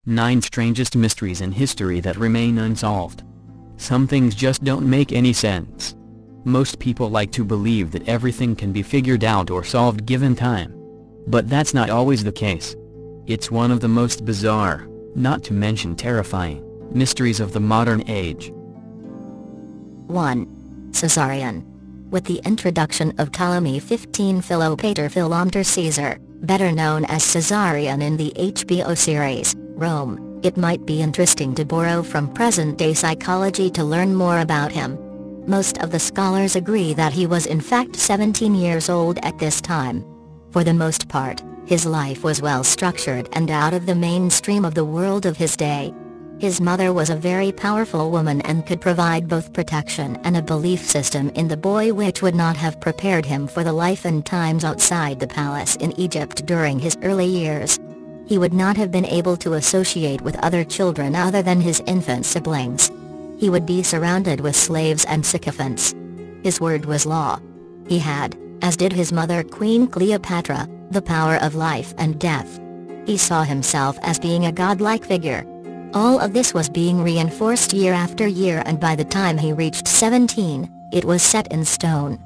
9 strangest mysteries in history that remain unsolved. Some things just don't make any sense. Most people like to believe that everything can be figured out or solved given time. But that's not always the case. It's one of the most bizarre, not to mention terrifying, mysteries of the modern age. 1. Caesarion. With the introduction of Ptolemy 15 Philopator Philometor Caesar, better known as Caesarion in the HBO series, Rome, it might be interesting to borrow from present-day psychology to learn more about him. Most of the scholars agree that he was in fact 17 years old at this time. For the most part, his life was well structured and out of the mainstream of the world of his day. His mother was a very powerful woman and could provide both protection and a belief system in the boy which would not have prepared him for the life and times outside the palace in Egypt during his early years. He would not have been able to associate with other children other than his infant siblings. He would be surrounded with slaves and sycophants. His word was law. He had, as did his mother Queen Cleopatra, the power of life and death. He saw himself as being a godlike figure. All of this was being reinforced year after year, and by the time he reached 17, it was set in stone.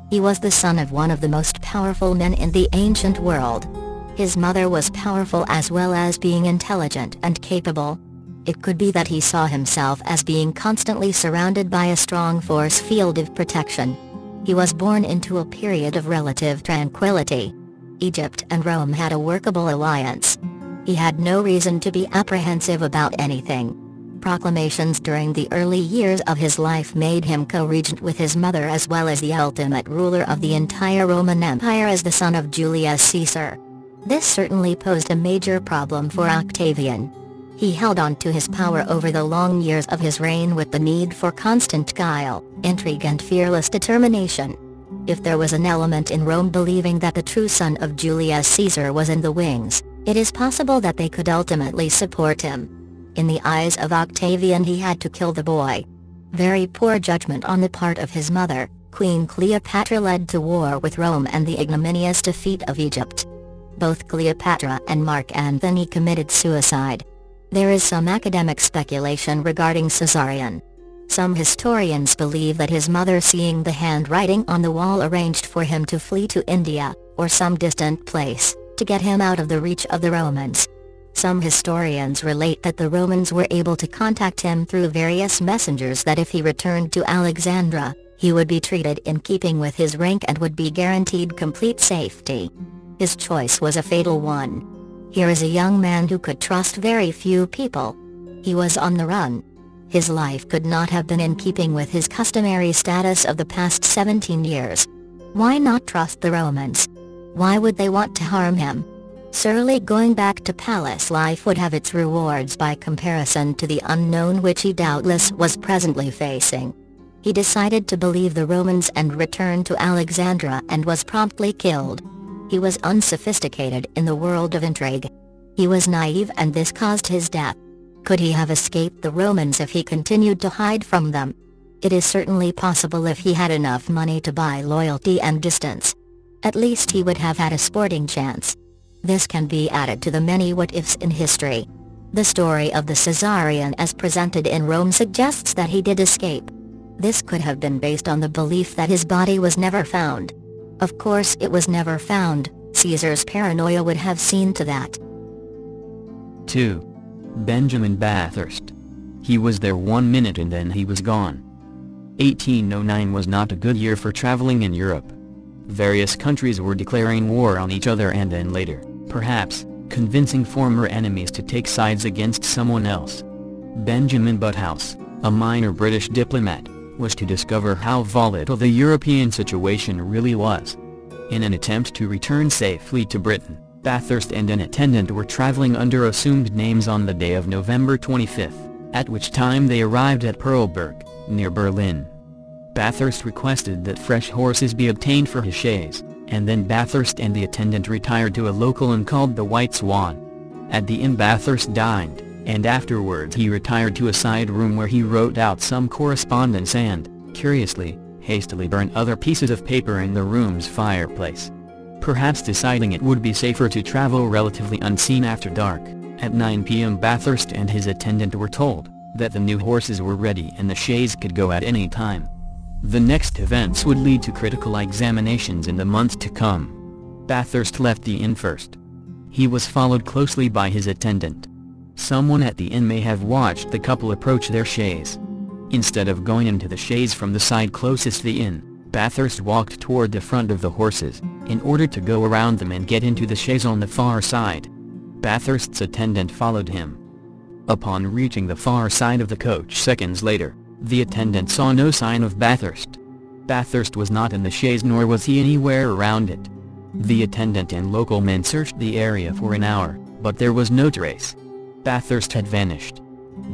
He was the son of one of the most powerful men in the ancient world. His mother was powerful as well as being intelligent and capable. It could be that he saw himself as being constantly surrounded by a strong force field of protection. He was born into a period of relative tranquility. Egypt and Rome had a workable alliance. He had no reason to be apprehensive about anything. Proclamations during the early years of his life made him co-regent with his mother as well as the ultimate ruler of the entire Roman Empire as the son of Julius Caesar. This certainly posed a major problem for Octavian. He held on to his power over the long years of his reign with the need for constant guile, intrigue and fearless determination. If there was an element in Rome believing that the true son of Julius Caesar was in the wings, it is possible that they could ultimately support him. In the eyes of Octavian, he had to kill the boy. Very poor judgment on the part of his mother, Queen Cleopatra, led to war with Rome and the ignominious defeat of Egypt. Both Cleopatra and Mark Antony committed suicide. There is some academic speculation regarding Caesarion. Some historians believe that his mother, seeing the handwriting on the wall, arranged for him to flee to India, or some distant place, to get him out of the reach of the Romans. Some historians relate that the Romans were able to contact him through various messengers, that if he returned to Alexandria, he would be treated in keeping with his rank and would be guaranteed complete safety. His choice was a fatal one. Here is a young man who could trust very few people. He was on the run. His life could not have been in keeping with his customary status of the past 17 years. Why not trust the Romans? Why would they want to harm him? Surely going back to palace life would have its rewards by comparison to the unknown which he doubtless was presently facing. He decided to believe the Romans and returned to Alexandria and was promptly killed. He was unsophisticated in the world of intrigue. He was naive, and this caused his death. Could he have escaped the Romans if he continued to hide from them? It is certainly possible if he had enough money to buy loyalty and distance. At least he would have had a sporting chance. This can be added to the many what-ifs in history. The story of the Caesarion as presented in Rome suggests that he did escape. This could have been based on the belief that his body was never found. Of course it was never found. Caesar's paranoia would have seen to that. 2. Benjamin Bathurst. He was there 1 minute and then he was gone. 1809 was not a good year for traveling in Europe. Various countries were declaring war on each other and then later, perhaps, convincing former enemies to take sides against someone else. Benjamin Buthouse, a minor British diplomat, was to discover how volatile the European situation really was. In an attempt to return safely to Britain, Bathurst and an attendant were traveling under assumed names on the day of November 25, at which time they arrived at Perleberg, near Berlin. Bathurst requested that fresh horses be obtained for his chaise, and then Bathurst and the attendant retired to a local inn called the White Swan. At the inn Bathurst dined, and afterwards he retired to a side room where he wrote out some correspondence and, curiously, hastily burned other pieces of paper in the room's fireplace. Perhaps deciding it would be safer to travel relatively unseen after dark. At 9 p.m. Bathurst and his attendant were told that the new horses were ready and the chaise could go at any time. The next events would lead to critical examinations in the months to come. Bathurst left the inn first. He was followed closely by his attendant. Someone at the inn may have watched the couple approach their chaise. Instead of going into the chaise from the side closest to the inn, Bathurst walked toward the front of the horses, in order to go around them and get into the chaise on the far side. Bathurst's attendant followed him. Upon reaching the far side of the coach seconds later, the attendant saw no sign of Bathurst. Bathurst was not in the chaise nor was he anywhere around it. The attendant and local men searched the area for an hour, but there was no trace. Bathurst had vanished.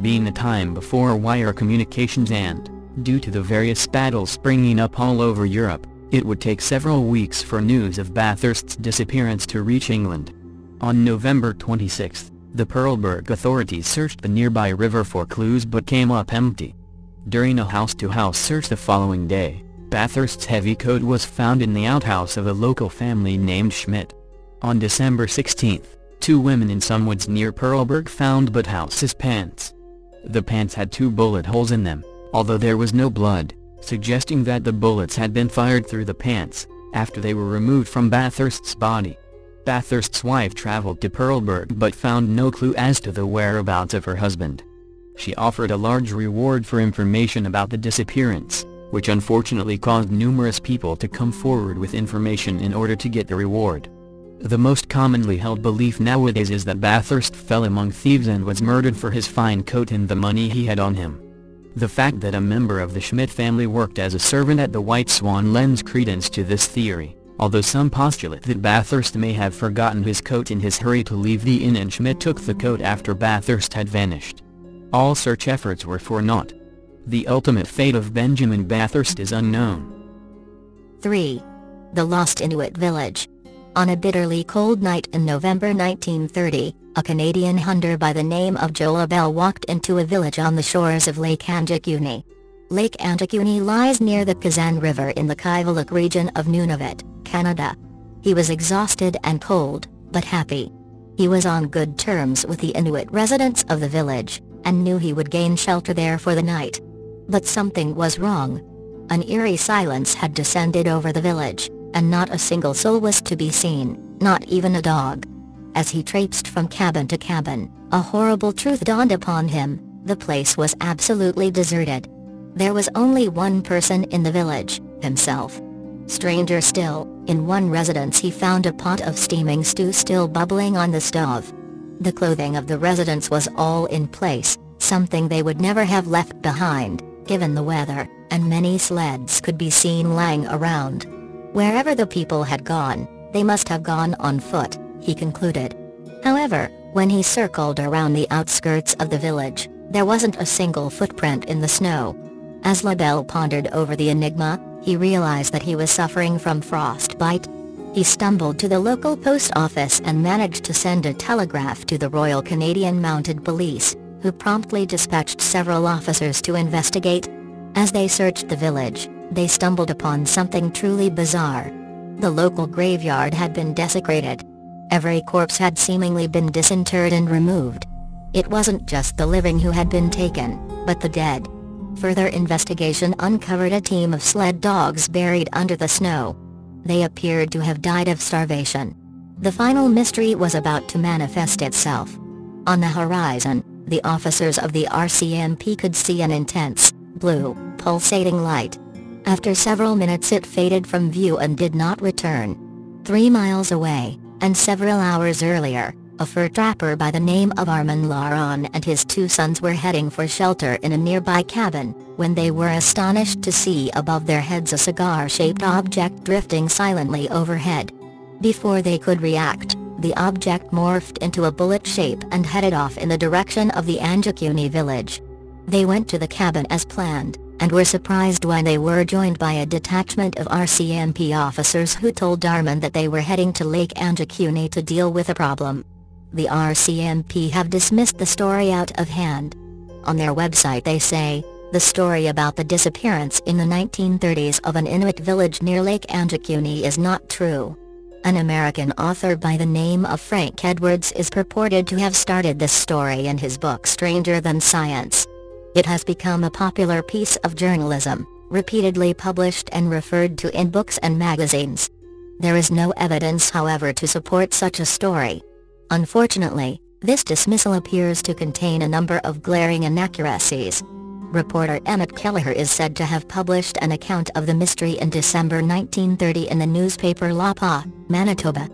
Being the time before wire communications and, due to the various battles springing up all over Europe, it would take several weeks for news of Bathurst's disappearance to reach England. On November 26, the Pearlberg authorities searched the nearby river for clues but came up empty. During a house-to-house search the following day, Bathurst's heavy coat was found in the outhouse of a local family named Schmidt. On December 16, 2 women in some woods near Pearlberg found Butthouse's pants. The pants had 2 bullet holes in them, although there was no blood, suggesting that the bullets had been fired through the pants, after they were removed from Bathurst's body. Bathurst's wife traveled to Pearlberg but found no clue as to the whereabouts of her husband. She offered a large reward for information about the disappearance, which unfortunately caused numerous people to come forward with information in order to get the reward. The most commonly held belief nowadays is that Bathurst fell among thieves and was murdered for his fine coat and the money he had on him. The fact that a member of the Schmidt family worked as a servant at the White Swan lends credence to this theory, although some postulate that Bathurst may have forgotten his coat in his hurry to leave the inn and Schmidt took the coat after Bathurst had vanished. All search efforts were for naught. The ultimate fate of Benjamin Bathurst is unknown. 3. The Lost Inuit Village. On a bitterly cold night in November 1930, a Canadian hunter by the name of Joe Bell walked into a village on the shores of Lake Anjikuni. Lake Anjikuni lies near the Kazan River in the Kivalliq region of Nunavut, Canada. He was exhausted and cold, but happy. He was on good terms with the Inuit residents of the village, and knew he would gain shelter there for the night. But something was wrong. An eerie silence had descended over the village, and not a single soul was to be seen, not even a dog. As he traipsed from cabin to cabin, a horrible truth dawned upon him: the place was absolutely deserted. There was only one person in the village, himself. Stranger still, in one residence he found a pot of steaming stew still bubbling on the stove. The clothing of the residents was all in place, something they would never have left behind, given the weather, and many sleds could be seen lying around. Wherever the people had gone, they must have gone on foot, he concluded. However, when he circled around the outskirts of the village, there wasn't a single footprint in the snow. As LaBelle pondered over the enigma, he realized that he was suffering from frostbite. He stumbled to the local post office and managed to send a telegraph to the Royal Canadian Mounted Police, who promptly dispatched several officers to investigate. As they searched the village, they stumbled upon something truly bizarre. The local graveyard had been desecrated. Every corpse had seemingly been disinterred and removed. It wasn't just the living who had been taken, but the dead. Further investigation uncovered a team of sled dogs buried under the snow. They appeared to have died of starvation. The final mystery was about to manifest itself. On the horizon, the officers of the RCMP could see an intense, blue, pulsating light. After several minutes it faded from view and did not return. 3 miles away, and several hours earlier, a fur trapper by the name of Armand Laron and his 2 sons were heading for shelter in a nearby cabin, when they were astonished to see above their heads a cigar-shaped object drifting silently overhead. Before they could react, the object morphed into a bullet shape and headed off in the direction of the Anjikuni village. They went to the cabin as planned, and were surprised when they were joined by a detachment of RCMP officers who told Armand that they were heading to Lake Anjikuni to deal with a problem. The RCMP have dismissed the story out of hand. On their website they say, the story about the disappearance in the 1930s of an Inuit village near Lake Anjikuni is not true. An American author by the name of Frank Edwards is purported to have started this story in his book Stranger Than Science. It has become a popular piece of journalism, repeatedly published and referred to in books and magazines. There is no evidence, however, to support such a story. Unfortunately, this dismissal appears to contain a number of glaring inaccuracies. Reporter Emmett Kelleher is said to have published an account of the mystery in December 1930 in the newspaper La Pa, Manitoba.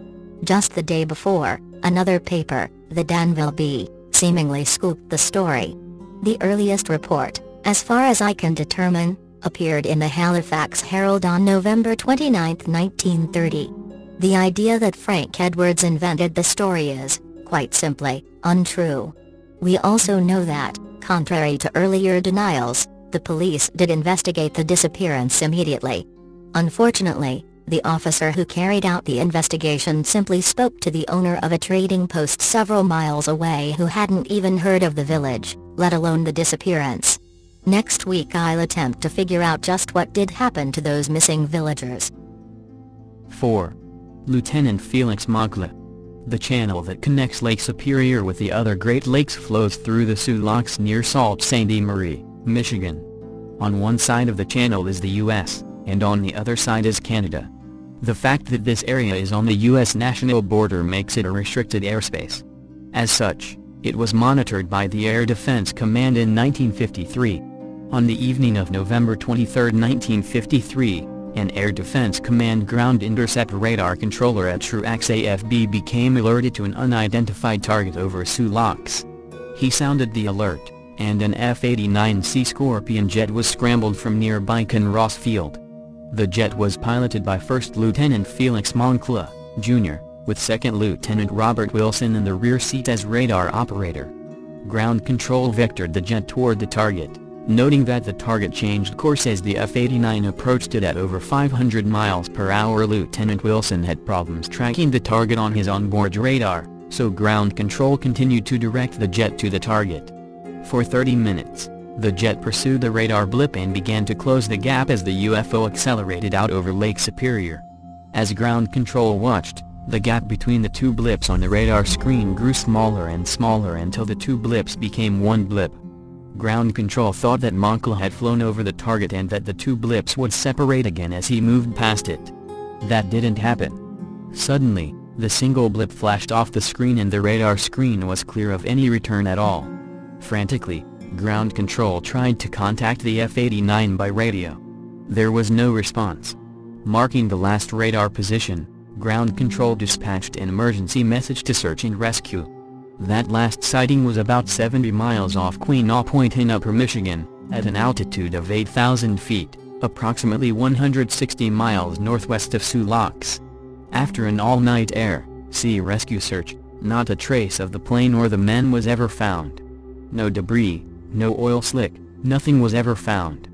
Just the day before, another paper, the Danville Bee, seemingly scooped the story. The earliest report, as far as I can determine, appeared in the Halifax Herald on November 29, 1930. The idea that Frank Edwards invented the story is, quite simply, untrue. We also know that, contrary to earlier denials, the police did investigate the disappearance immediately. Unfortunately, the officer who carried out the investigation simply spoke to the owner of a trading post several miles away who hadn't even heard of the village, let alone the disappearance. Next week I'll attempt to figure out just what did happen to those missing villagers. 4. Lieutenant Felix Moncla. The channel that connects Lake Superior with the other Great Lakes flows through the Sioux Locks near Sault Ste. Marie, Michigan. On one side of the channel is the U.S., and on the other side is Canada. The fact that this area is on the U.S. national border makes it a restricted airspace. As such, it was monitored by the Air Defense Command in 1953. On the evening of November 23, 1953, an Air Defense Command ground intercept radar controller at Truax AFB became alerted to an unidentified target over Sioux Locks. He sounded the alert, and an F-89C Scorpion jet was scrambled from nearby Kinross Field. The jet was piloted by First Lieutenant Felix Moncla, Jr., with Second Lieutenant Robert Wilson in the rear seat as radar operator. Ground control vectored the jet toward the target, noting that the target changed course as the F-89 approached it at over 500 miles per hour. Lieutenant Wilson had problems tracking the target on his onboard radar, so ground control continued to direct the jet to the target. For 30 minutes, the jet pursued the radar blip and began to close the gap as the UFO accelerated out over Lake Superior. As ground control watched, the gap between the two blips on the radar screen grew smaller and smaller until the two blips became one blip. Ground control thought that Moncla had flown over the target and that the two blips would separate again as he moved past it. That didn't happen. Suddenly, the single blip flashed off the screen and the radar screen was clear of any return at all. Frantically, ground control tried to contact the F-89 by radio. There was no response. Marking the last radar position, ground control dispatched an emergency message to search and rescue. That last sighting was about 70 miles off Quinault Point in Upper Michigan, at an altitude of 8,000 feet, approximately 160 miles northwest of Sioux Locks. After an all-night air-sea rescue search, not a trace of the plane or the men was ever found. No debris, no oil slick, nothing was ever found.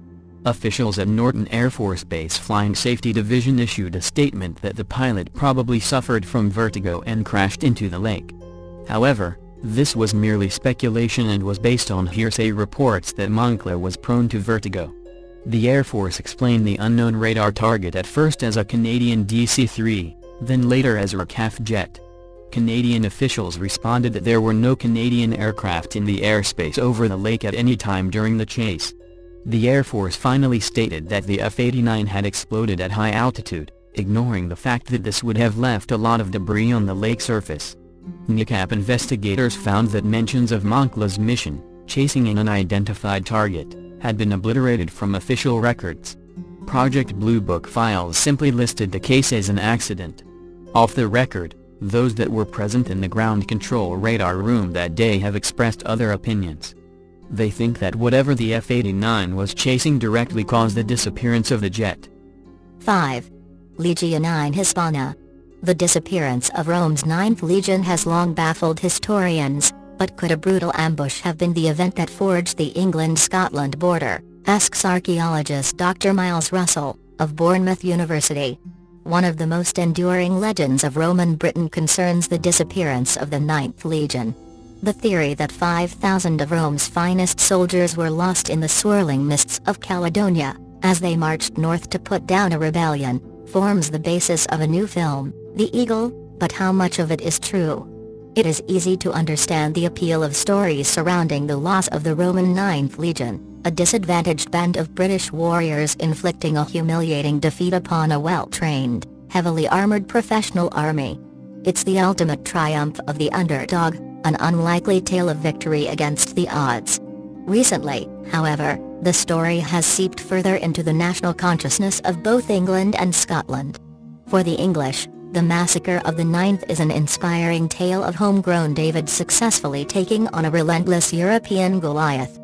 Officials at Norton Air Force Base Flying Safety Division issued a statement that the pilot probably suffered from vertigo and crashed into the lake. However, this was merely speculation and was based on hearsay reports that Moncla was prone to vertigo. The Air Force explained the unknown radar target at first as a Canadian DC-3, then later as a RCAF jet. Canadian officials responded that there were no Canadian aircraft in the airspace over the lake at any time during the chase. The Air Force finally stated that the F-89 had exploded at high altitude, ignoring the fact that this would have left a lot of debris on the lake surface. NICAP investigators found that mentions of Moncla's mission, chasing an unidentified target, had been obliterated from official records. Project Blue Book files simply listed the case as an accident. Off the record, those that were present in the ground control radar room that day have expressed other opinions. They think that whatever the F-89 was chasing directly caused the disappearance of the jet. 5. Legion IX Hispana. The disappearance of Rome's 9th Legion has long baffled historians, but could a brutal ambush have been the event that forged the England-Scotland border, asks archaeologist Dr. Miles Russell, of Bournemouth University. One of the most enduring legends of Roman Britain concerns the disappearance of the 9th Legion. The theory that 5,000 of Rome's finest soldiers were lost in the swirling mists of Caledonia, as they marched north to put down a rebellion, forms the basis of a new film, The eagle, but how much of it is true? It is easy to understand the appeal of stories surrounding the loss of the Roman 9th Legion, a disadvantaged band of British warriors inflicting a humiliating defeat upon a well-trained, heavily armored professional army. It's the ultimate triumph of the underdog, an unlikely tale of victory against the odds. Recently, however, the story has seeped further into the national consciousness of both England and Scotland. For the English, the massacre of the 9th is an inspiring tale of homegrown David successfully taking on a relentless European Goliath.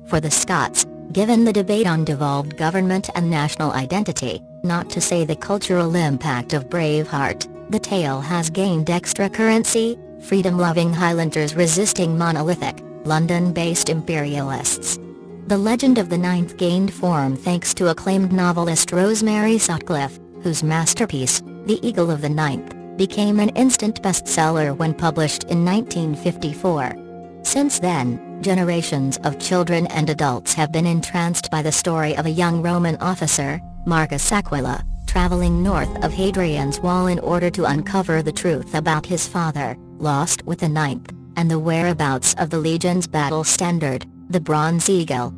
For the Scots, given the debate on devolved government and national identity, not to say the cultural impact of Braveheart, the tale has gained extra currency, freedom-loving Highlanders resisting monolithic, London-based imperialists. The legend of the 9th gained form thanks to acclaimed novelist Rosemary Sutcliffe, whose masterpiece, The Eagle of the 9th, became an instant bestseller when published in 1954. Since then, generations of children and adults have been entranced by the story of a young Roman officer, Marcus Aquila, traveling north of Hadrian's Wall in order to uncover the truth about his father, lost with the 9th, and the whereabouts of the legion's battle standard, the Bronze Eagle.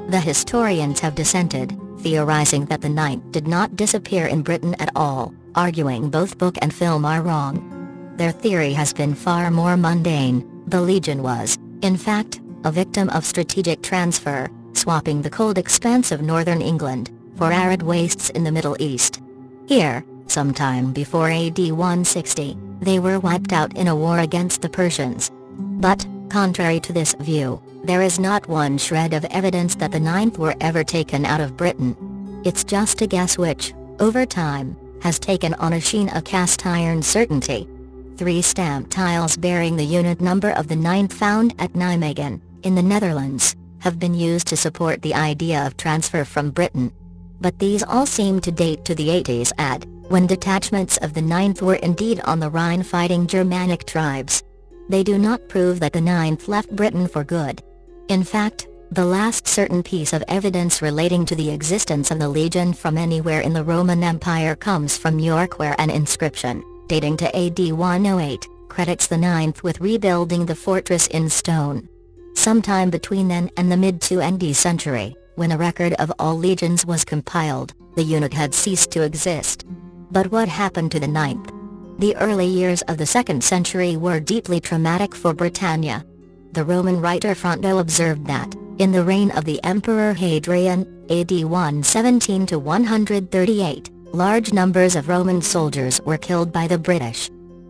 The historians have dissented, theorizing that the 9th did not disappear in Britain at all, arguing both book and film are wrong. Their theory has been far more mundane. The legion was, in fact, a victim of strategic transfer, swapping the cold expanse of northern England for arid wastes in the Middle East. Here, sometime before AD 160, they were wiped out in a war against the Persians. But, contrary to this view, there is not one shred of evidence that the 9th were ever taken out of Britain. It's just a guess which, over time, has taken on a sheen of cast iron certainty. 3 stamp tiles bearing the unit number of the 9th found at Nijmegen, in the Netherlands, have been used to support the idea of transfer from Britain. But these all seem to date to the 80s AD, when detachments of the 9th were indeed on the Rhine fighting Germanic tribes. They do not prove that the 9th left Britain for good. In fact, the last certain piece of evidence relating to the existence of the legion from anywhere in the Roman Empire comes from York, where an inscription, dating to AD 108, credits the 9th with rebuilding the fortress in stone. Sometime between then and the mid-20th century, when a record of all legions was compiled, the unit had ceased to exist. But what happened to the 9th? The early years of the 2nd century were deeply traumatic for Britannia. The Roman writer Fronto observed that, in the reign of the Emperor Hadrian, AD 117 to 138, large numbers of Roman soldiers were killed by the British.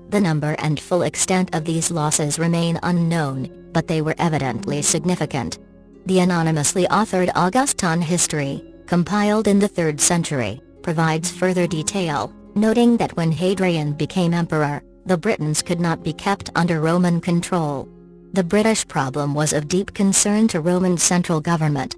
The number and full extent of these losses remain unknown, but they were evidently significant. The anonymously authored Augustan history, compiled in the 3rd century, provides further detail, noting that when Hadrian became emperor, the Britons could not be kept under Roman control. The British problem was of deep concern to Roman central government.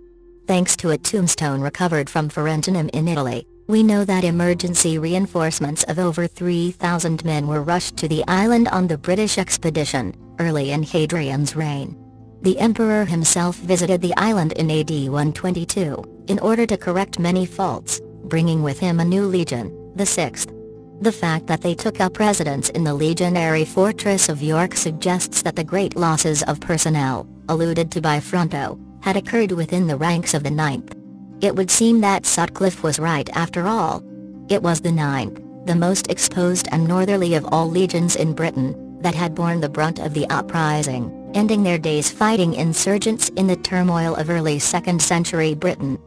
Thanks to a tombstone recovered from Ferentinum in Italy, we know that emergency reinforcements of over 3,000 men were rushed to the island on the British expedition, early in Hadrian's reign. The emperor himself visited the island in AD 122, in order to correct many faults, bringing with him a new legion, the 6th. The fact that they took up residence in the legionary fortress of York suggests that the great losses of personnel, alluded to by Fronto, had occurred within the ranks of the 9th. It would seem that Sutcliffe was right after all. It was the 9th, the most exposed and northerly of all legions in Britain, that had borne the brunt of the uprising, ending their days fighting insurgents in the turmoil of early 2nd century Britain.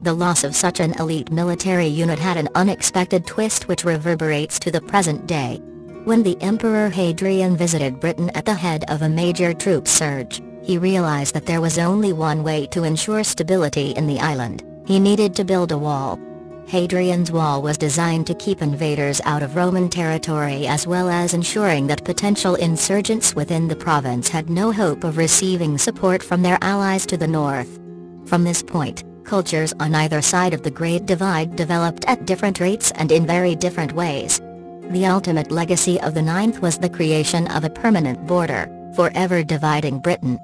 The loss of such an elite military unit had an unexpected twist which reverberates to the present day. When the Emperor Hadrian visited Britain at the head of a major troop surge, he realized that there was only one way to ensure stability in the island: he needed to build a wall. Hadrian's Wall was designed to keep invaders out of Roman territory, as well as ensuring that potential insurgents within the province had no hope of receiving support from their allies to the north. From this point, cultures on either side of the Great Divide developed at different rates and in very different ways. The ultimate legacy of the 9th was the creation of a permanent border, forever dividing Britain.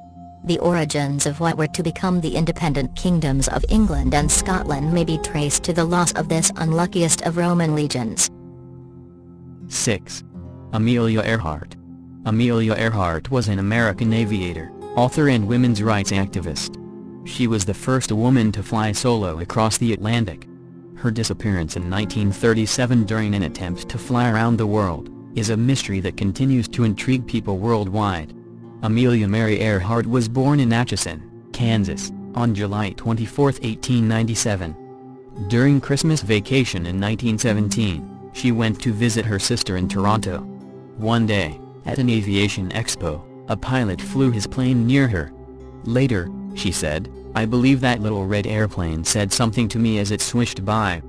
The origins of what were to become the independent kingdoms of England and Scotland may be traced to the loss of this unluckiest of Roman legions. 6. Amelia Earhart. Amelia Earhart was an American aviator, author and women's rights activist. She was the first woman to fly solo across the Atlantic. Her disappearance in 1937 during an attempt to fly around the world is a mystery that continues to intrigue people worldwide. Amelia Mary Earhart was born in Atchison, Kansas, on July 24, 1897. During Christmas vacation in 1917, she went to visit her sister in Toronto. One day, at an aviation expo, a pilot flew his plane near her. Later, she said, "I believe that little red airplane said something to me as it swished by."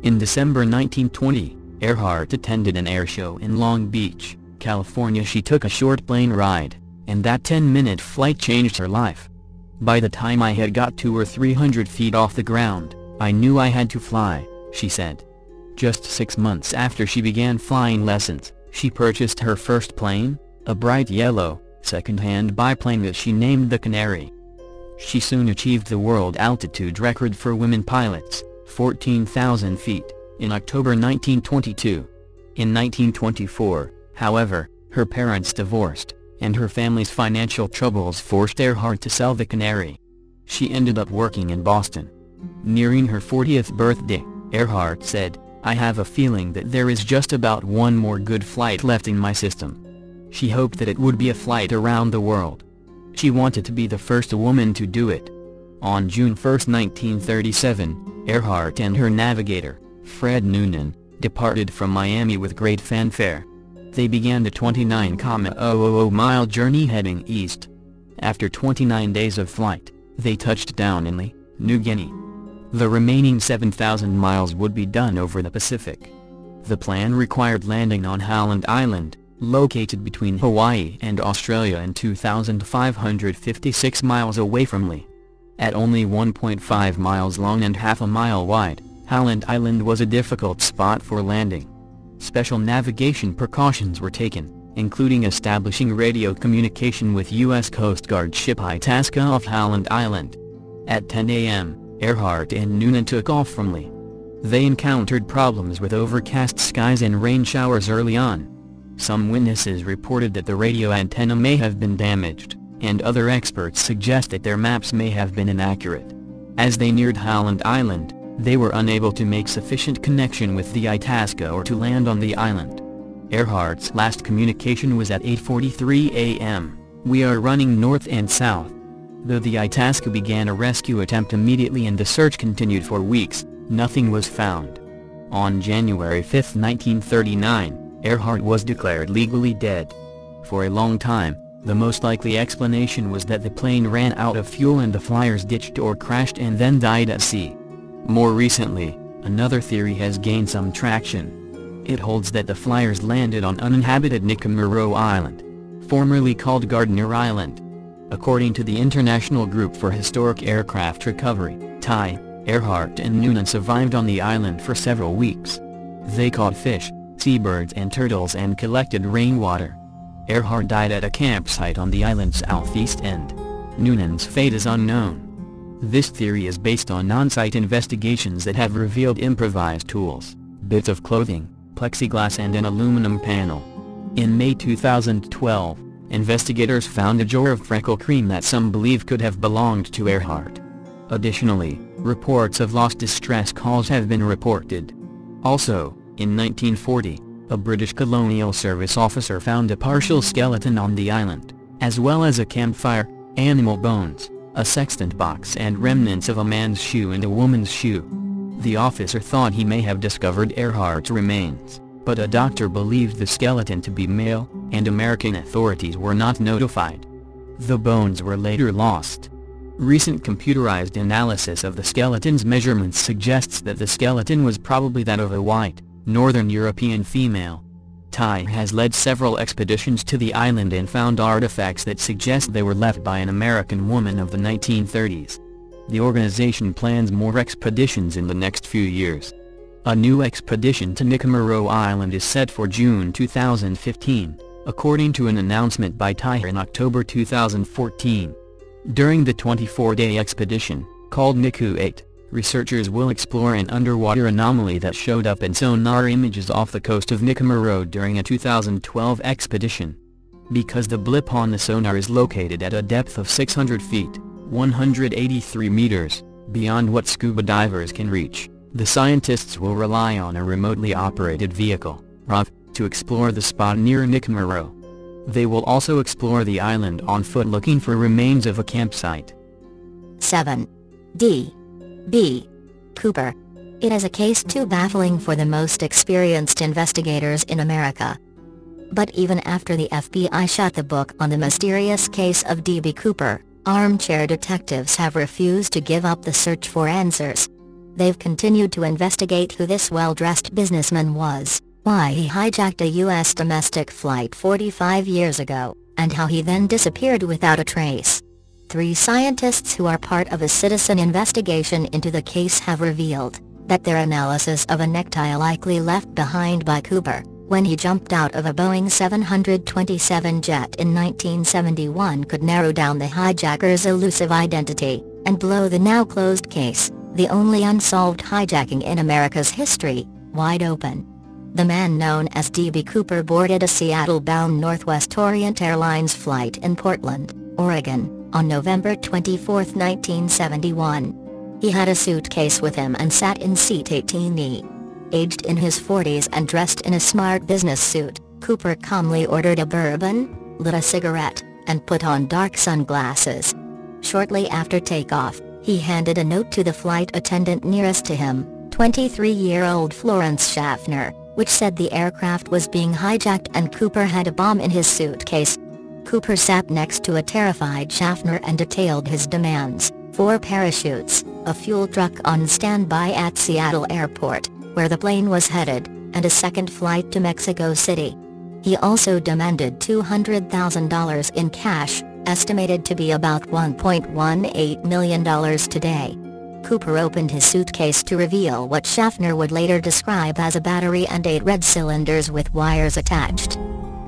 In December 1920, Earhart attended an air show in Long Beach, California. She took a short plane ride, and that 10-minute flight changed her life. "By the time I had got 200 or 300 feet off the ground, I knew I had to fly," she said. Just 6 months after she began flying lessons, she purchased her first plane, a bright yellow, second-hand biplane that she named the Canary. She soon achieved the world altitude record for women pilots, 14,000 feet, in October 1922. In 1924, however, her parents divorced, and her family's financial troubles forced Earhart to sell the Canary. She ended up working in Boston. Nearing her 40th birthday, Earhart said, "I have a feeling that there is just about one more good flight left in my system." She hoped that it would be a flight around the world. She wanted to be the first woman to do it. On June 1, 1937, Earhart and her navigator, Fred Noonan, departed from Miami with great fanfare. They began the 29,000-mile journey heading east. After 29 days of flight, they touched down in New Guinea. The remaining 7,000 miles would be done over the Pacific. The plan required landing on Howland Island, located between Hawaii and Australia and 2,556 miles away from Lee. At only 1.5 miles long and half a mile wide, Howland Island was a difficult spot for landing. Special navigation precautions were taken, including establishing radio communication with U.S. Coast Guard ship Itasca off Howland Island. At 10 a.m., Earhart and Noonan took off from Lee. They encountered problems with overcast skies and rain showers early on. Some witnesses reported that the radio antenna may have been damaged, and other experts suggest that their maps may have been inaccurate. As they neared Howland Island, they were unable to make sufficient connection with the Itasca or to land on the island. Earhart's last communication was at 8:43 a.m., "We are running north and south." Though the Itasca began a rescue attempt immediately and the search continued for weeks, nothing was found. On January 5, 1939, Earhart was declared legally dead. For a long time, the most likely explanation was that the plane ran out of fuel and the flyers ditched or crashed and then died at sea. More recently, another theory has gained some traction. It holds that the flyers landed on uninhabited Nicamero Island, formerly called Gardner Island. According to the International Group for Historic Aircraft Recovery, (TIE), Earhart and Noonan survived on the island for several weeks. They caught fish, seabirds and turtles and collected rainwater. Earhart died at a campsite on the island's southeast end. Noonan's fate is unknown. This theory is based on on-site investigations that have revealed improvised tools, bits of clothing, plexiglass and an aluminum panel. In May 2012, investigators found a jar of freckle cream that some believe could have belonged to Earhart. Additionally, reports of lost distress calls have been reported. Also, in 1940, a British Colonial Service officer found a partial skeleton on the island, as well as a campfire, animal bones, a sextant box and remnants of a man's shoe and a woman's shoe. The officer thought he may have discovered Earhart's remains, but a doctor believed the skeleton to be male, and American authorities were not notified. The bones were later lost. Recent computerized analysis of the skeleton's measurements suggests that the skeleton was probably that of a white, Northern European female. TIE has led several expeditions to the island and found artifacts that suggest they were left by an American woman of the 1930s. The organization plans more expeditions in the next few years. A new expedition to Nicamero Island is set for June 2015, according to an announcement by TIE in October 2014. During the 24-day expedition, called Niku 8, researchers will explore an underwater anomaly that showed up in sonar images off the coast of Nikumaroro during a 2012 expedition. Because the blip on the sonar is located at a depth of 600 feet, 183 meters, beyond what scuba divers can reach, the scientists will rely on a remotely operated vehicle, ROV, to explore the spot near Nikumaroro. They will also explore the island on foot looking for remains of a campsite. 7. D. B. Cooper. It is a case too baffling for the most experienced investigators in America. But even after the FBI shut the book on the mysterious case of D.B. Cooper, armchair detectives have refused to give up the search for answers. They've continued to investigate who this well-dressed businessman was, why he hijacked a U.S. domestic flight 45 years ago, and how he then disappeared without a trace. 3 scientists who are part of a citizen investigation into the case have revealed that their analysis of a necktie likely left behind by Cooper when he jumped out of a Boeing 727 jet in 1971 could narrow down the hijacker's elusive identity, and blow the now-closed case, the only unsolved hijacking in America's history, wide open. The man known as D.B. Cooper boarded a Seattle-bound Northwest Orient Airlines flight in Portland, Oregon, on November 24, 1971. He had a suitcase with him and sat in seat 18E. Aged in his 40s and dressed in a smart business suit, Cooper calmly ordered a bourbon, lit a cigarette, and put on dark sunglasses. Shortly after takeoff, he handed a note to the flight attendant nearest to him, 23-year-old Florence Schaffner, which said the aircraft was being hijacked and Cooper had a bomb in his suitcase. Cooper sat next to a terrified Schaffner and detailed his demands: 4 parachutes, a fuel truck on standby at Seattle Airport, where the plane was headed, and a second flight to Mexico City. He also demanded $200,000 in cash, estimated to be about $1.18 million today. Cooper opened his suitcase to reveal what Schaffner would later describe as a battery and 8 red cylinders with wires attached.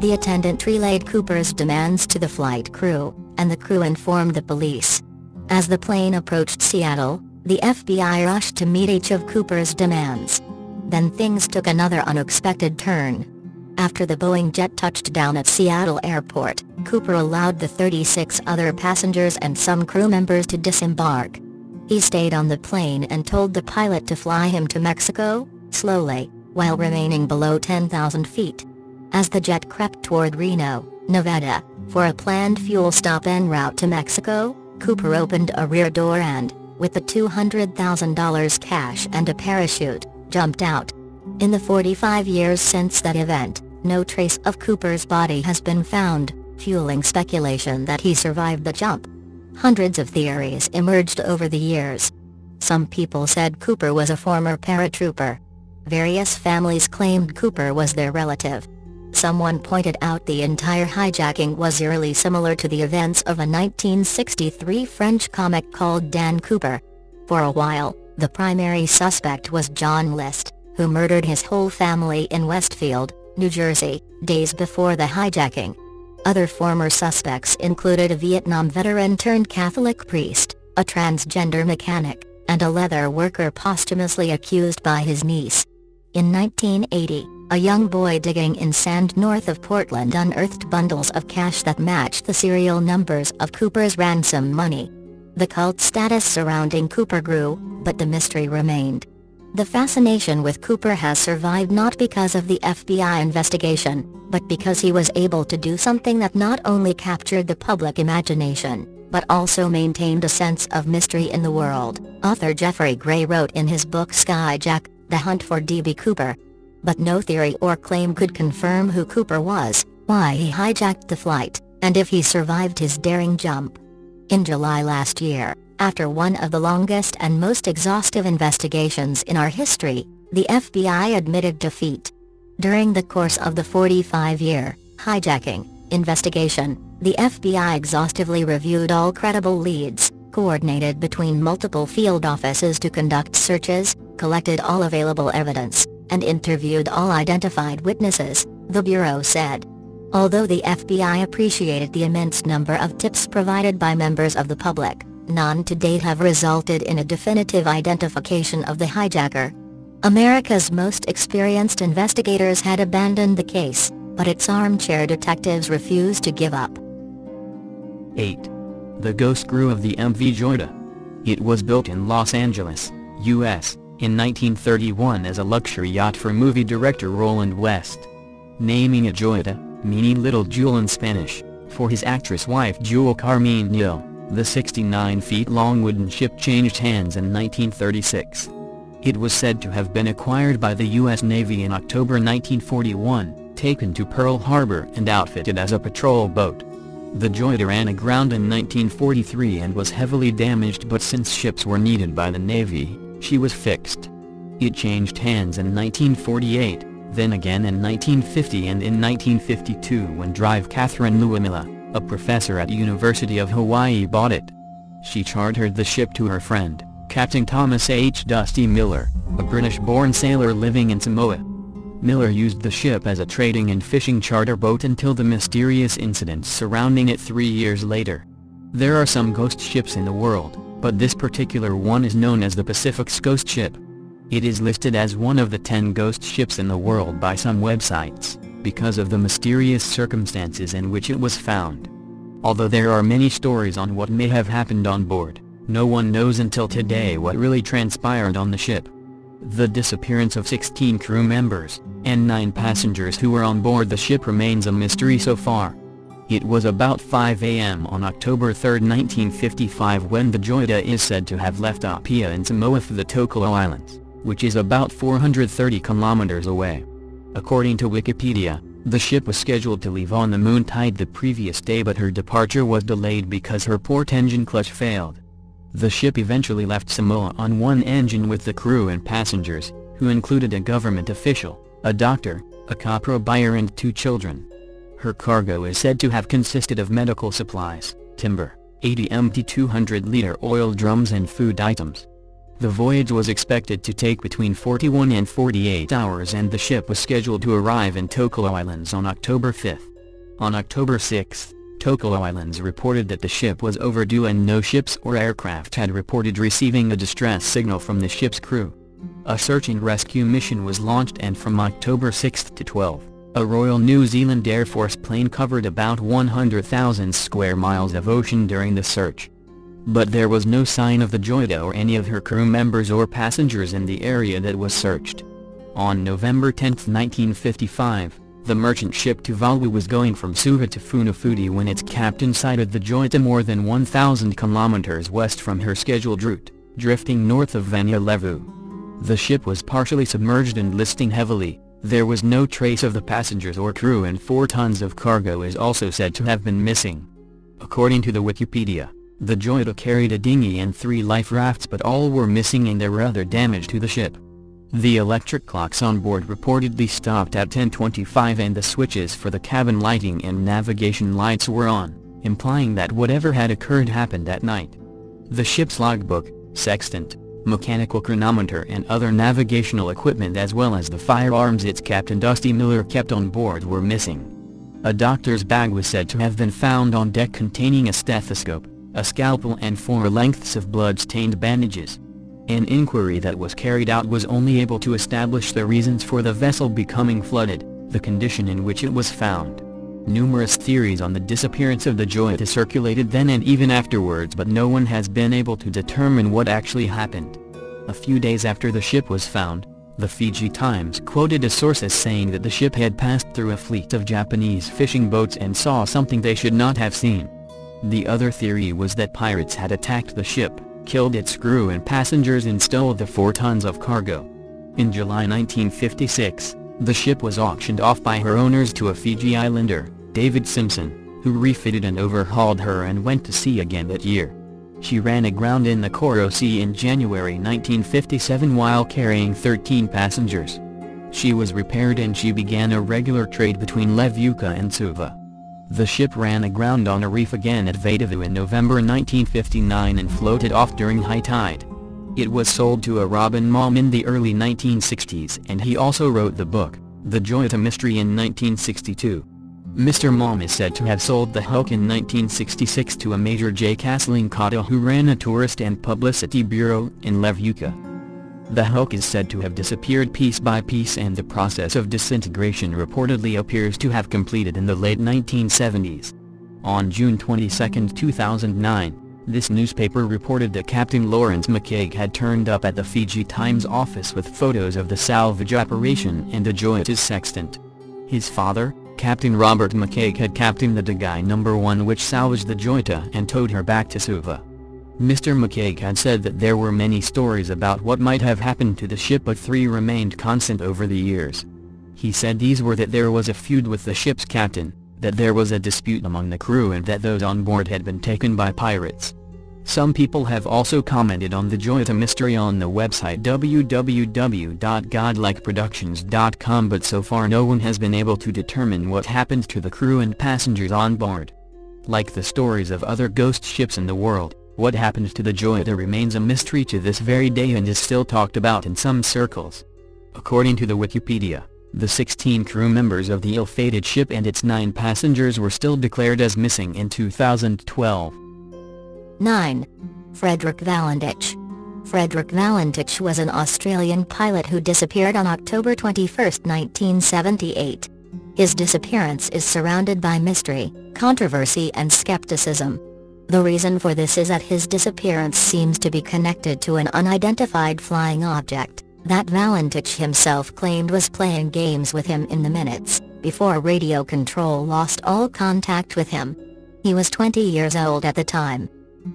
The attendant relayed Cooper's demands to the flight crew, and the crew informed the police. As the plane approached Seattle, the FBI rushed to meet each of Cooper's demands. Then things took another unexpected turn. After the Boeing jet touched down at Seattle Airport, Cooper allowed the 36 other passengers and some crew members to disembark. He stayed on the plane and told the pilot to fly him to Mexico, slowly, while remaining below 10,000 feet. As the jet crept toward Reno, Nevada, for a planned fuel stop en route to Mexico, Cooper opened a rear door and, with the $200,000 cash and a parachute, jumped out. In the 45 years since that event, no trace of Cooper's body has been found, fueling speculation that he survived the jump. Hundreds of theories emerged over the years. Some people said Cooper was a former paratrooper. Various families claimed Cooper was their relative. Someone pointed out the entire hijacking was eerily similar to the events of a 1963 French comic called Dan Cooper. For a while, the primary suspect was John List, who murdered his whole family in Westfield, New Jersey, days before the hijacking. Other former suspects included a Vietnam veteran turned Catholic priest, a transgender mechanic, and a leather worker posthumously accused by his niece. In 1980, a young boy digging in sand north of Portland unearthed bundles of cash that matched the serial numbers of Cooper's ransom money. The cult status surrounding Cooper grew, but the mystery remained. The fascination with Cooper has survived not because of the FBI investigation, but because he was able to do something that not only captured the public imagination, but also maintained a sense of mystery in the world, author Jeffrey Gray wrote in his book Skyjack, The Hunt for D.B. Cooper. But no theory or claim could confirm who Cooper was, why he hijacked the flight, and if he survived his daring jump. In July last year, after one of the longest and most exhaustive investigations in our history, the FBI admitted defeat. During the course of the 45-year hijacking investigation, the FBI exhaustively reviewed all credible leads, coordinated between multiple field offices to conduct searches, collected all available evidence, and interviewed all identified witnesses, the Bureau said. Although the FBI appreciated the immense number of tips provided by members of the public, None to date have resulted in a definitive identification of the hijacker. America's most experienced investigators had abandoned the case, but its armchair detectives refused to give up. 8. The ghost crew of the MV Jorah. It was built in Los Angeles, U.S., in 1931 as a luxury yacht for movie director Roland West. Naming it Jorah, meaning Little Jewel in Spanish, for his actress wife Jewel Carmine Nil, the 69 feet long wooden ship changed hands in 1936. It was said to have been acquired by the U.S. Navy in October 1941, taken to Pearl Harbor and outfitted as a patrol boat. The Jorah ran aground in 1943 and was heavily damaged, but since ships were needed by the Navy, she was fixed. It changed hands in 1948, then again in 1950 and in 1952 when Drive Catherine Luamila, a professor at University of Hawaii, bought it. She chartered the ship to her friend, Captain Thomas H. Dusty Miller, a British-born sailor living in Samoa. Miller used the ship as a trading and fishing charter boat until the mysterious incidents surrounding it 3 years later. There are some ghost ships in the world, but this particular one is known as the Pacific's Ghost Ship. It is listed as one of the 10 ghost ships in the world by some websites, because of the mysterious circumstances in which it was found. Although there are many stories on what may have happened on board, no one knows until today what really transpired on the ship. The disappearance of 16 crew members, and 9 passengers who were on board the ship remains a mystery so far. It was about 5 a.m. on October 3, 1955 when the Jorah is said to have left Apia in Samoa for the Tokelau Islands, which is about 430 kilometers away. According to Wikipedia, the ship was scheduled to leave on the moon tide the previous day, but her departure was delayed because her port engine clutch failed. The ship eventually left Samoa on one engine with the crew and passengers, who included a government official, a doctor, a copra buyer and 2 children. Her cargo is said to have consisted of medical supplies, timber, 80 empty 200-liter oil drums and food items. The voyage was expected to take between 41 and 48 hours and the ship was scheduled to arrive in Tokelau Islands on October 5. On October 6, Tokelau Islands reported that the ship was overdue and no ships or aircraft had reported receiving a distress signal from the ship's crew. A search and rescue mission was launched, and from October 6 to 12, a Royal New Zealand Air Force plane covered about 100,000 square miles of ocean during the search. But there was no sign of the Jorah or any of her crew members or passengers in the area that was searched. On November 10, 1955, the merchant ship Tuvalu was going from Suva to Funafuti when its captain sighted the Jorah more than 1,000 kilometers west from her scheduled route, drifting north of Vanya-Levu. The ship was partially submerged and listing heavily. There was no trace of the passengers or crew, and 4 tons of cargo is also said to have been missing. According to the Wikipedia, the Jorah carried a dinghy and 3 life rafts, but all were missing and there were other damage to the ship. The electric clocks on board reportedly stopped at 10:25 and the switches for the cabin lighting and navigation lights were on, implying that whatever had occurred happened at night. The ship's logbook, sextant, mechanical chronometer and other navigational equipment, as well as the firearms its captain Dusty Miller kept on board, were missing. A doctor's bag was said to have been found on deck containing a stethoscope, a scalpel and 4 lengths of blood-stained bandages. An inquiry that was carried out was only able to establish the reasons for the vessel becoming flooded, the condition in which it was found. Numerous theories on the disappearance of the Jorah circulated then and even afterwards, but no one has been able to determine what actually happened. A few days after the ship was found, the Fiji Times quoted a source as saying that the ship had passed through a fleet of Japanese fishing boats and saw something they should not have seen. The other theory was that pirates had attacked the ship, killed its crew and passengers and stole the 4 tons of cargo. In July 1956, the ship was auctioned off by her owners to a Fiji islander, David Simpson, who refitted and overhauled her and went to sea again that year. She ran aground in the Koro Sea in January 1957 while carrying 13 passengers. She was repaired and she began a regular trade between Levuka and Suva. The ship ran aground on a reef again at Vatavu in November 1959 and floated off during high tide. It was sold to a Robin Malm in the early 1960s, and he also wrote the book, The Jorah Mystery, in 1962. Mr. Malm is said to have sold the hulk in 1966 to a Major J. Kaslinkata who ran a tourist and publicity bureau in Levuka. The hulk is said to have disappeared piece by piece, and the process of disintegration reportedly appears to have completed in the late 1970s. On June 22, 2009, this newspaper reported that Captain Lawrence McCaig had turned up at the Fiji Times office with photos of the salvage operation and the Joyata's sextant. His father, Captain Robert McCaig, had captained the Dagai No. 1, which salvaged the Joyata and towed her back to Suva. Mr. McCaig had said that there were many stories about what might have happened to the ship, but three remained constant over the years. He said these were that there was a feud with the ship's captain, that there was a dispute among the crew, and that those on board had been taken by pirates. Some people have also commented on the Joyata mystery on the website www.godlikeproductions.com, but so far no one has been able to determine what happened to the crew and passengers on board. Like the stories of other ghost ships in the world, what happened to the Joyata remains a mystery to this very day and is still talked about in some circles. According to the Wikipedia, the 16 crew members of the ill-fated ship and its 9 passengers were still declared as missing in 2012. 9. Frederick Valentich. Frederick Valentich was an Australian pilot who disappeared on October 21, 1978. His disappearance is surrounded by mystery, controversy and skepticism. The reason for this is that his disappearance seems to be connected to an unidentified flying object that Valentich himself claimed was playing games with him in the minutes before radio control lost all contact with him. He was 20 years old at the time.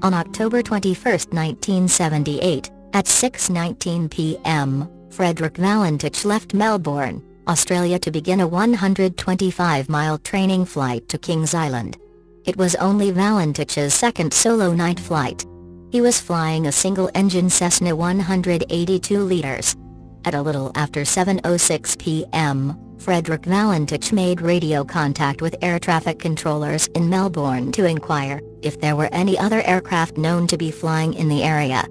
On October 21, 1978, at 6:19 p.m., Frederick Valentich left Melbourne, Australia to begin a 125-mile training flight to Kings Island. It was only Valentich's second solo night flight. He was flying a single-engine Cessna 182 liters. At a little after 7:06 p.m., Frederick Valentich made radio contact with air traffic controllers in Melbourne to inquire if there were any other aircraft known to be flying in the area.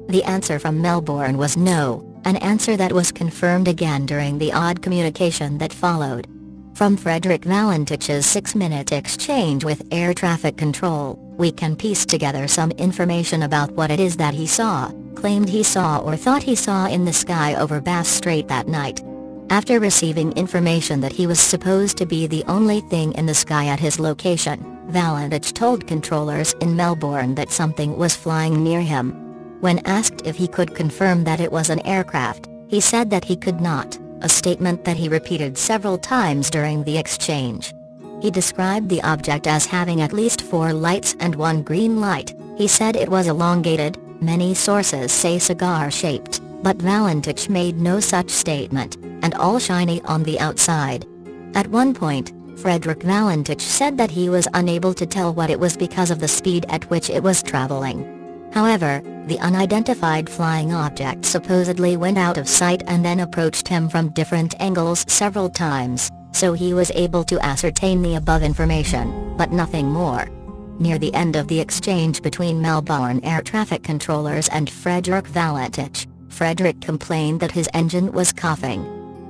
The answer from Melbourne was no, an answer that was confirmed again during the odd communication that followed. From Frederick Valentich's 6-minute exchange with air traffic control, we can piece together some information about what it is that he saw, claimed he saw or thought he saw in the sky over Bass Strait that night. After receiving information that he was supposed to be the only thing in the sky at his location, Valentich told controllers in Melbourne that something was flying near him. When asked if he could confirm that it was an aircraft, he said that he could not, a statement that he repeated several times during the exchange. He described the object as having at least 4 lights and 1 green light. He said it was elongated, many sources say cigar-shaped, but Valentich made no such statement, and all shiny on the outside. At one point, Frederick Valentich said that he was unable to tell what it was because of the speed at which it was traveling. However, the unidentified flying object supposedly went out of sight and then approached him from different angles several times, so he was able to ascertain the above information, but nothing more. Near the end of the exchange between Melbourne air traffic controllers and Frederick Valentich, Frederick complained that his engine was coughing.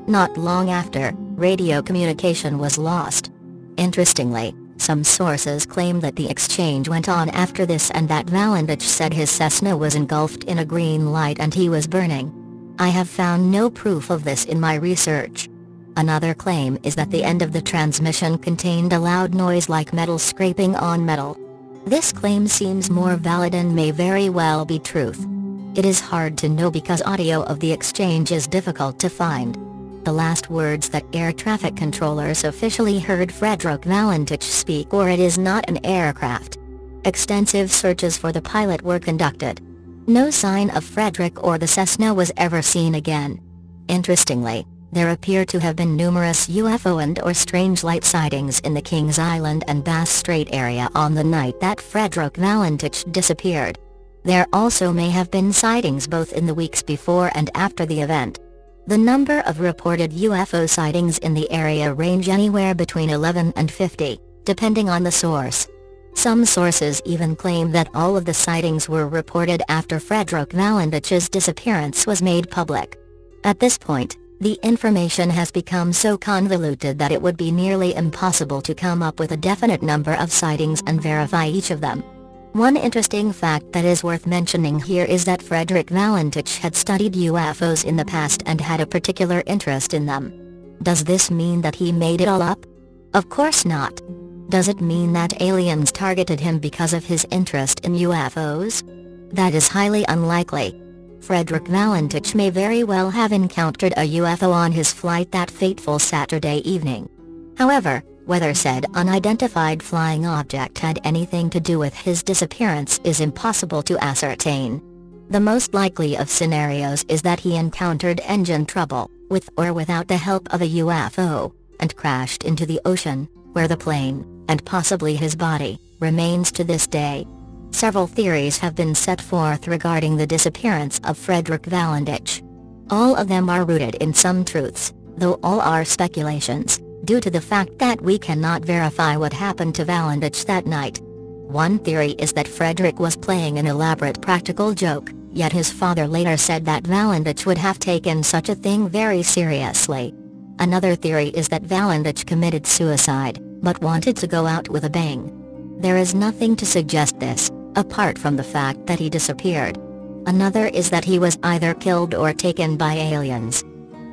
Not long after, radio communication was lost. Interestingly, some sources claim that the exchange went on after this and that Valentich said his Cessna was engulfed in a green light and he was burning. I have found no proof of this in my research. Another claim is that the end of the transmission contained a loud noise like metal scraping on metal. This claim seems more valid and may very well be truth. It is hard to know because audio of the exchange is difficult to find. The last words that air traffic controllers officially heard Frederick Valentich speak were, "It is not an aircraft." Extensive searches for the pilot were conducted. No sign of Frederick or the Cessna was ever seen again. Interestingly, there appear to have been numerous UFO and/or strange light sightings in the Kings Island and Bass Strait area on the night that Frederick Valentich disappeared. There also may have been sightings both in the weeks before and after the event. The number of reported UFO sightings in the area range anywhere between 11 and 50, depending on the source. Some sources even claim that all of the sightings were reported after Frederick Valentich's disappearance was made public. At this point, The information has become so convoluted that it would be nearly impossible to come up with a definite number of sightings and verify each of them. One interesting fact that is worth mentioning here is that Frederick Valentich had studied UFOs in the past and had a particular interest in them. Does this mean that he made it all up? Of course not. Does it mean that aliens targeted him because of his interest in UFOs? That is highly unlikely. Frederick Valentich may very well have encountered a UFO on his flight that fateful Saturday evening. However, whether said unidentified flying object had anything to do with his disappearance is impossible to ascertain. The most likely of scenarios is that he encountered engine trouble, with or without the help of a UFO, and crashed into the ocean, where the plane, and possibly his body, remains to this day. Several theories have been set forth regarding the disappearance of Frederick Valentich. All of them are rooted in some truths, though all are speculations, due to the fact that we cannot verify what happened to Valentich that night. One theory is that Frederick was playing an elaborate practical joke, yet his father later said that Valentich would have taken such a thing very seriously. Another theory is that Valentich committed suicide, but wanted to go out with a bang. There is nothing to suggest this, apart from the fact that he disappeared. Another is that he was either killed or taken by aliens.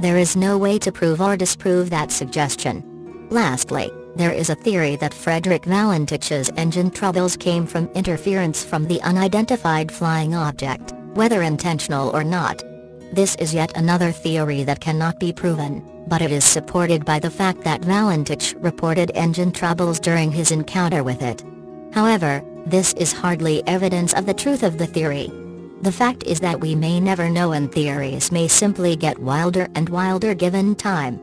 There is no way to prove or disprove that suggestion. Lastly, there is a theory that Frederick Valentich's engine troubles came from interference from the unidentified flying object, whether intentional or not. This is yet another theory that cannot be proven, but it is supported by the fact that Valentich reported engine troubles during his encounter with it. However, this is hardly evidence of the truth of the theory. The fact is that we may never know, and theories may simply get wilder and wilder given time.